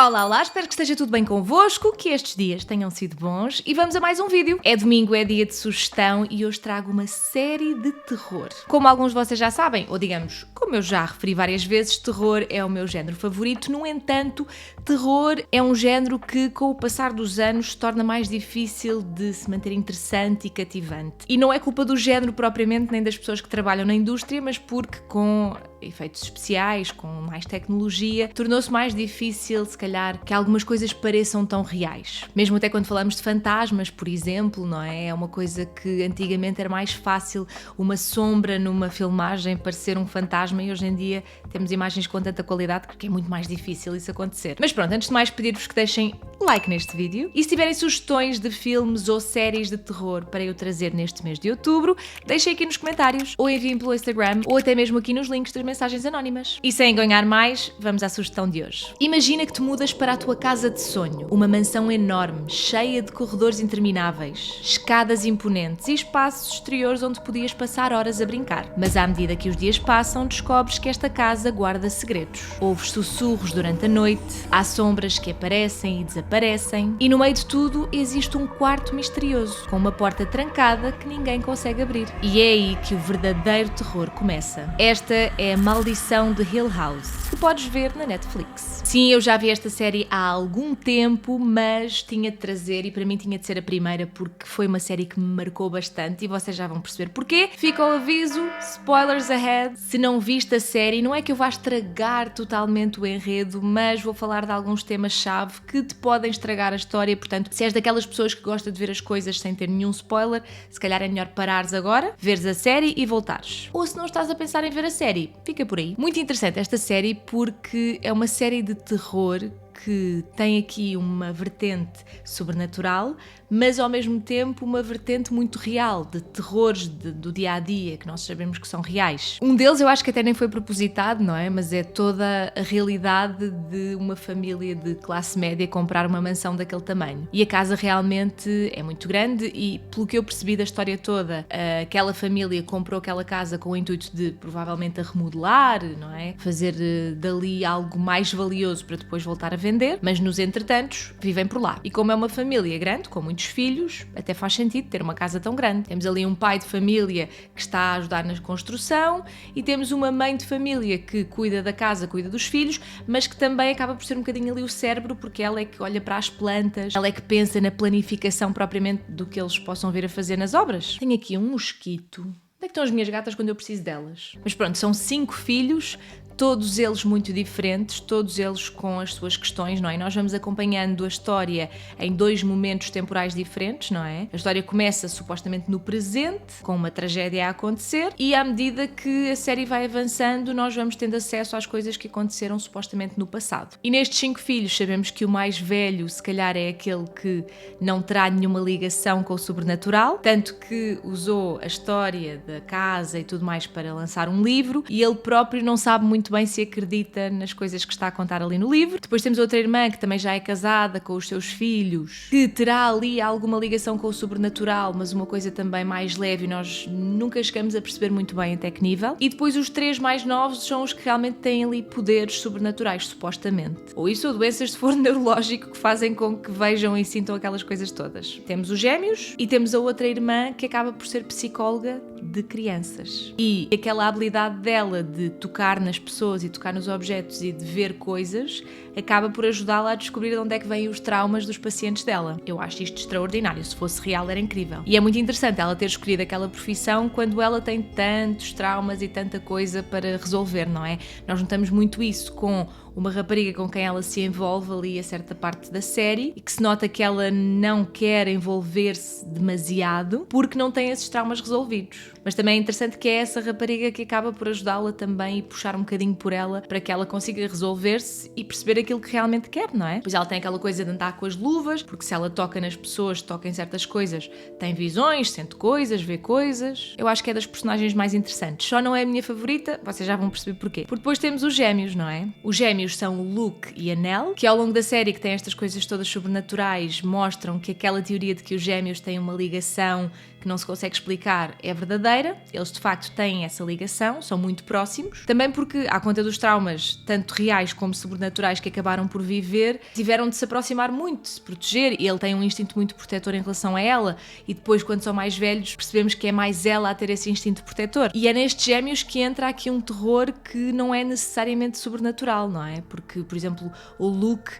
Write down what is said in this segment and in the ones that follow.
Olá, olá, espero que esteja tudo bem convosco, que estes dias tenham sido bons e vamos a mais um vídeo. É domingo, é dia de sugestão e hoje trago uma série de terror. Como alguns de vocês já sabem, ou digamos, como eu já referi várias vezes, terror é o meu género favorito. No entanto, terror é um género que com o passar dos anos se torna mais difícil de se manter interessante e cativante. E não é culpa do género propriamente, nem das pessoas que trabalham na indústria, mas porque com efeitos especiais, com mais tecnologia, tornou-se mais difícil, se calhar, que algumas coisas pareçam tão reais. Mesmo até quando falamos de fantasmas, por exemplo, não é? É uma coisa que antigamente era mais fácil uma sombra numa filmagem parecer um fantasma e hoje em dia temos imagens com tanta qualidade que é muito mais difícil isso acontecer. Mas pronto, antes de mais pedir-vos que deixem like neste vídeo e se tiverem sugestões de filmes ou séries de terror para eu trazer neste mês de outubro, deixem aqui nos comentários ou enviem pelo Instagram ou até mesmo aqui nos links das mensagens anónimas. E sem ganhar mais, vamos à sugestão de hoje. Imagina que te mudas para a tua casa de sonho, uma mansão enorme, cheia de corredores intermináveis, escadas imponentes e espaços exteriores onde podias passar horas a brincar. Mas à medida que os dias passam, descobres que esta casa guarda segredos. Ouves sussurros durante a noite, há sombras que aparecem e desaparecem, e no meio de tudo existe um quarto misterioso, com uma porta trancada que ninguém consegue abrir. E é aí que o verdadeiro terror começa. Esta é a Maldição de Hill House, que podes ver na Netflix. Sim, eu já vi esta série há algum tempo, mas tinha de trazer e para mim tinha de ser a primeira porque foi uma série que me marcou bastante e vocês já vão perceber porquê. Fica o aviso, spoilers ahead. Se não viste a série, não é que eu vá estragar totalmente o enredo, mas vou falar de alguns temas-chave que te podem estragar a história, portanto, se és daquelas pessoas que gosta de ver as coisas sem ter nenhum spoiler, se calhar é melhor parares agora, veres a série e voltares. Ou se não estás a pensar em ver a série, fica por aí. Muito interessante esta série porque é uma série de terror que tem aqui uma vertente sobrenatural, mas ao mesmo tempo uma vertente muito real, de terrores do dia-a-dia, que nós sabemos que são reais. Um deles eu acho que até nem foi propositado, não é? Mas é toda a realidade de uma família de classe média comprar uma mansão daquele tamanho. E a casa realmente é muito grande e, pelo que eu percebi da história toda, aquela família comprou aquela casa com o intuito de, provavelmente, a remodelar, não é? Fazer dali algo mais valioso para depois voltar a vender, mas nos entretantos vivem por lá. E como é uma família grande, com muitos filhos, até faz sentido ter uma casa tão grande. Temos ali um pai de família que está a ajudar na construção e temos uma mãe de família que cuida da casa, cuida dos filhos, mas que também acaba por ser um bocadinho ali o cérebro, porque ela é que olha para as plantas, ela é que pensa na planificação propriamente do que eles possam vir a fazer nas obras. Tenho aqui um mosquito. Onde é que estão as minhas gatas quando eu preciso delas? Mas pronto, são 5 filhos, todos eles muito diferentes, todos eles com as suas questões, não é? Nós vamos acompanhando a história em 2 momentos temporais diferentes, não é? A história começa supostamente no presente, com uma tragédia a acontecer, e à medida que a série vai avançando, nós vamos tendo acesso às coisas que aconteceram supostamente no passado. E nestes 5 filhos, sabemos que o mais velho, se calhar, é aquele que não terá nenhuma ligação com o sobrenatural, tanto que usou a história da casa e tudo mais para lançar um livro, e ele próprio não sabe muito bem se acredita nas coisas que está a contar ali no livro. Depois temos outra irmã que também já é casada com os seus filhos, que terá ali alguma ligação com o sobrenatural, mas uma coisa também mais leve e nós nunca chegamos a perceber muito bem até que nível. E depois os 3 mais novos são os que realmente têm ali poderes sobrenaturais, supostamente. Ou isso ou doenças de foro neurológico que fazem com que vejam e sintam aquelas coisas todas. Temos os gêmeos e temos a outra irmã que acaba por ser psicóloga de crianças. E aquela habilidade dela de tocar nas pessoas e tocar nos objetos e de ver coisas acaba por ajudá-la a descobrir de onde é que vêm os traumas dos pacientes dela. Eu acho isto extraordinário, se fosse real era incrível. E é muito interessante ela ter escolhido aquela profissão quando ela tem tantos traumas e tanta coisa para resolver, não é? Nós notamos muito isso com uma rapariga com quem ela se envolve ali a certa parte da série e que se nota que ela não quer envolver-se demasiado porque não tem esses traumas resolvidos. Mas também é interessante que é essa rapariga que acaba por ajudá-la também e puxar um bocadinho por ela para que ela consiga resolver-se e perceber aquilo que realmente quer, não é? Pois ela tem aquela coisa de andar com as luvas, porque se ela toca nas pessoas, toca em certas coisas, tem visões, sente coisas, vê coisas. Eu acho que é das personagens mais interessantes. Só não é a minha favorita, vocês já vão perceber porquê. Porque depois temos os gêmeos, não é? Os gêmeos são o Luke e a Nell, que ao longo da série, que tem estas coisas todas sobrenaturais, mostram que aquela teoria de que os gêmeos têm uma ligação que não se consegue explicar é verdadeira, eles de facto têm essa ligação, são muito próximos, também porque, à conta dos traumas, tanto reais como sobrenaturais que acabaram por viver, tiveram de se aproximar muito, de se proteger, e ele tem um instinto muito protetor em relação a ela, e depois, quando são mais velhos, percebemos que é mais ela a ter esse instinto protetor. E é nestes gêmeos que entra aqui um terror que não é necessariamente sobrenatural, não é? Porque, por exemplo, o Luke,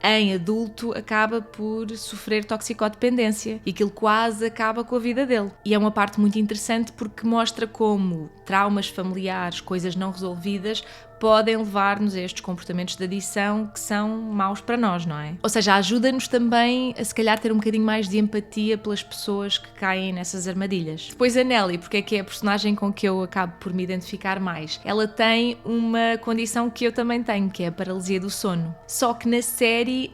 em adulto, acaba por sofrer toxicodependência e aquilo quase acaba com a vida dele. E é uma parte muito interessante porque mostra como traumas familiares, coisas não resolvidas, podem levar-nos a estes comportamentos de adição que são maus para nós, não é? Ou seja, ajuda-nos também a se calhar ter um bocadinho mais de empatia pelas pessoas que caem nessas armadilhas. Depois a Nellie, porque é que é a personagem com que eu acabo por me identificar mais. Ela tem uma condição que eu também tenho, que é a paralisia do sono. Só que na série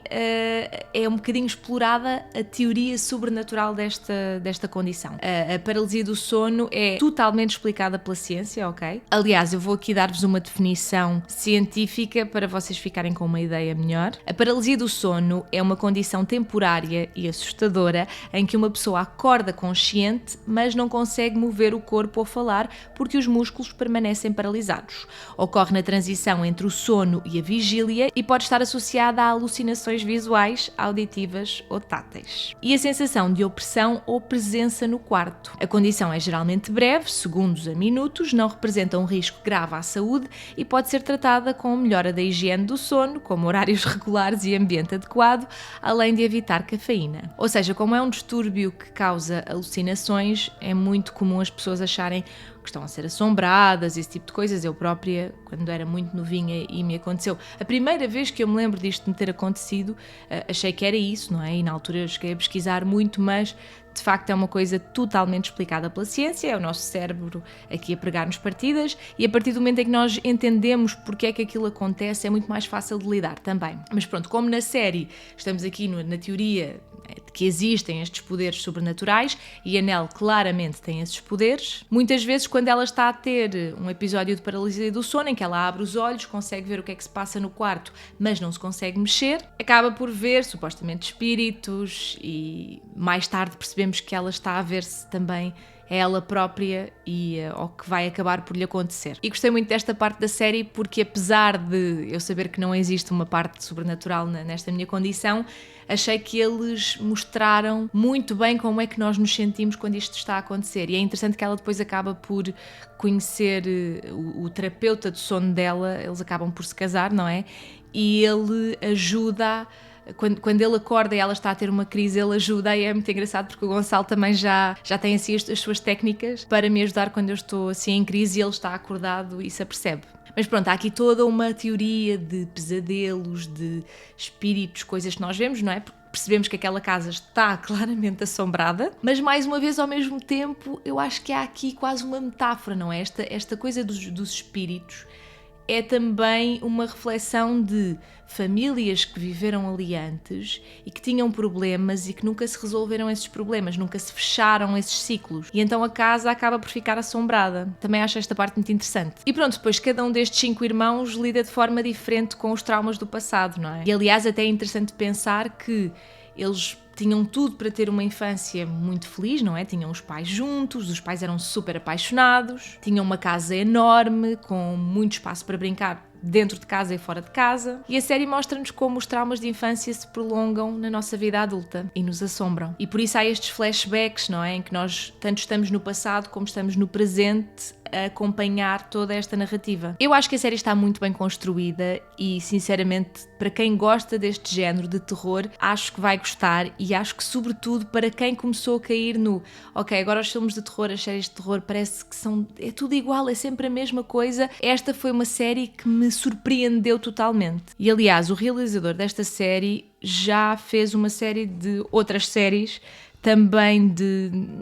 é um bocadinho explorada a teoria sobrenatural desta condição. A paralisia do sono é totalmente explicada pela ciência, ok? Aliás, eu vou aqui dar-vos uma definição científica para vocês ficarem com uma ideia melhor. A paralisia do sono é uma condição temporária e assustadora em que uma pessoa acorda consciente, mas não consegue mover o corpo ou falar porque os músculos permanecem paralisados. Ocorre na transição entre o sono e a vigília e pode estar associada a alucinações visuais, auditivas ou táteis. E a sensação de opressão ou presença no quarto. A condição é geralmente breve, segundos a minutos, não representa um risco grave à saúde e pode ser tratada com melhora da higiene do sono, como horários regulares e ambiente adequado, além de evitar cafeína. Ou seja, como é um distúrbio que causa alucinações, é muito comum as pessoas acharem que estão a ser assombradas, esse tipo de coisas. Eu própria, quando era muito novinha e me aconteceu, a primeira vez que eu me lembro disto me ter acontecido, achei que era isso, não é? E na altura eu cheguei a pesquisar muito, mas de facto é uma coisa totalmente explicada pela ciência, é o nosso cérebro aqui a pregar-nos partidas, e a partir do momento em que nós entendemos porque é que aquilo acontece, é muito mais fácil de lidar também. Mas pronto, como na série estamos aqui na teoria de que existem estes poderes sobrenaturais, e a Nell claramente tem esses poderes, muitas vezes quando ela está a ter um episódio de paralisia do sono, em que ela abre os olhos, consegue ver o que é que se passa no quarto, mas não se consegue mexer, acaba por ver supostamente espíritos, e mais tarde percebemos que ela está a ver-se também ela própria e ao que vai acabar por lhe acontecer. E gostei muito desta parte da série porque, apesar de eu saber que não existe uma parte sobrenatural nesta minha condição, achei que eles mostraram muito bem como é que nós nos sentimos quando isto está a acontecer. E é interessante que ela depois acaba por conhecer o terapeuta do sono dela, eles acabam por se casar, não é? E ele ajuda. Quando ele acorda e ela está a ter uma crise, ele ajuda, e é muito engraçado porque o Gonçalo também já tem assim as suas técnicas para me ajudar quando eu estou assim em crise e ele está acordado e se apercebe. Mas pronto, há aqui toda uma teoria de pesadelos, de espíritos, coisas que nós vemos, não é? Porque percebemos que aquela casa está claramente assombrada, mas mais uma vez, ao mesmo tempo, eu acho que há aqui quase uma metáfora, não é? Esta coisa dos espíritos é também uma reflexão de famílias que viveram ali antes e que tinham problemas e que nunca se resolveram esses problemas, nunca se fecharam esses ciclos. E então a casa acaba por ficar assombrada. Também acho esta parte muito interessante. E pronto, depois cada um destes 5 irmãos lida de forma diferente com os traumas do passado, não é? E aliás, até é interessante pensar que eles tinham tudo para ter uma infância muito feliz, não é? Tinham os pais juntos, os pais eram super apaixonados, tinham uma casa enorme, com muito espaço para brincar dentro de casa e fora de casa. E a série mostra-nos como os traumas de infância se prolongam na nossa vida adulta e nos assombram. E por isso há estes flashbacks, não é? Em que nós tanto estamos no passado como estamos no presente a acompanhar toda esta narrativa. Eu acho que a série está muito bem construída e, sinceramente, para quem gosta deste género de terror, acho que vai gostar, e acho que, sobretudo, para quem começou a cair no ok, agora os filmes de terror, as séries de terror parece que é tudo igual, é sempre a mesma coisa. Esta foi uma série que me surpreendeu totalmente. E, aliás, o realizador desta série já fez uma série de outras séries também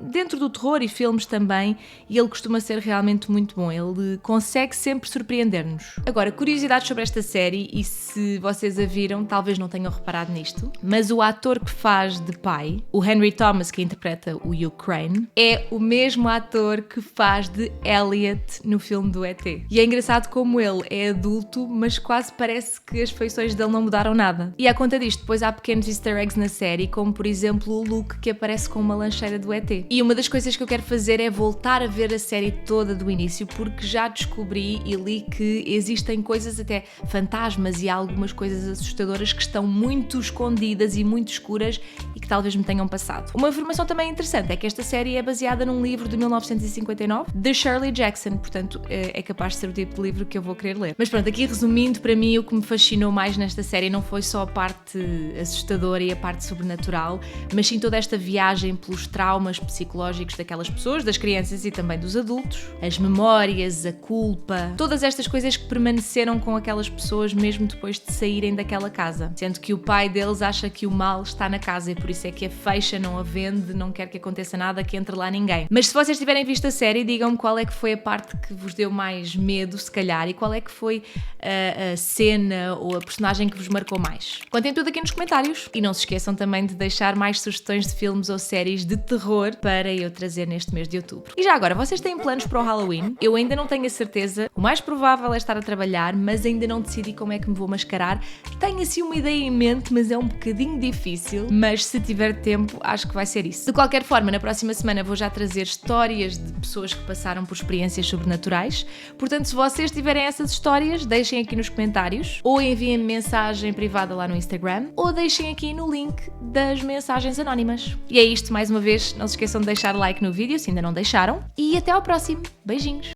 dentro do terror e filmes também, e ele costuma ser realmente muito bom, ele consegue sempre surpreender-nos. Agora, curiosidades sobre esta série, e se vocês a viram, talvez não tenham reparado nisto, mas o ator que faz de pai, o Henry Thomas, que interpreta o Hugh Crane, é o mesmo ator que faz de Elliot no filme do ET. E é engraçado como ele é adulto, mas quase parece que as feições dele não mudaram nada. E à conta disto, depois há pequenos easter eggs na série, como por exemplo o Luke que aparece aparece com uma lancheira do ET. E uma das coisas que eu quero fazer é voltar a ver a série toda do início, porque já descobri e li que existem coisas, até fantasmas e algumas coisas assustadoras que estão muito escondidas e muito escuras e que talvez me tenham passado. Uma informação também interessante é que esta série é baseada num livro de 1959 de Shirley Jackson, portanto é capaz de ser o tipo de livro que eu vou querer ler. Mas pronto, aqui resumindo, para mim o que me fascinou mais nesta série não foi só a parte assustadora e a parte sobrenatural, mas sim toda esta viagem pelos traumas psicológicos daquelas pessoas, das crianças e também dos adultos, as memórias, a culpa, todas estas coisas que permaneceram com aquelas pessoas mesmo depois de saírem daquela casa, sendo que o pai deles acha que o mal está na casa e por isso é que a fecha, não a vende, não quer que aconteça nada, que entre lá ninguém. Mas se vocês tiverem visto a série, digam-me qual é que foi a parte que vos deu mais medo, se calhar, e qual é que foi a cena ou a personagem que vos marcou mais. Contem tudo aqui nos comentários e não se esqueçam também de deixar mais sugestões de filmes ou séries de terror para eu trazer neste mês de outubro. E já agora, vocês têm planos para o Halloween? Eu ainda não tenho a certeza. O mais provável é estar a trabalhar, mas ainda não decidi como é que me vou mascarar. Tenho assim uma ideia em mente, mas é um bocadinho difícil. Mas se tiver tempo, acho que vai ser isso. De qualquer forma, na próxima semana vou já trazer histórias de pessoas que passaram por experiências sobrenaturais. Portanto, se vocês tiverem essas histórias, deixem aqui nos comentários, ou enviem-me mensagem privada lá no Instagram, ou deixem aqui no link das mensagens anónimas. E é isto, mais uma vez, não se esqueçam de deixar like no vídeo se ainda não deixaram, e até ao próximo. Beijinhos!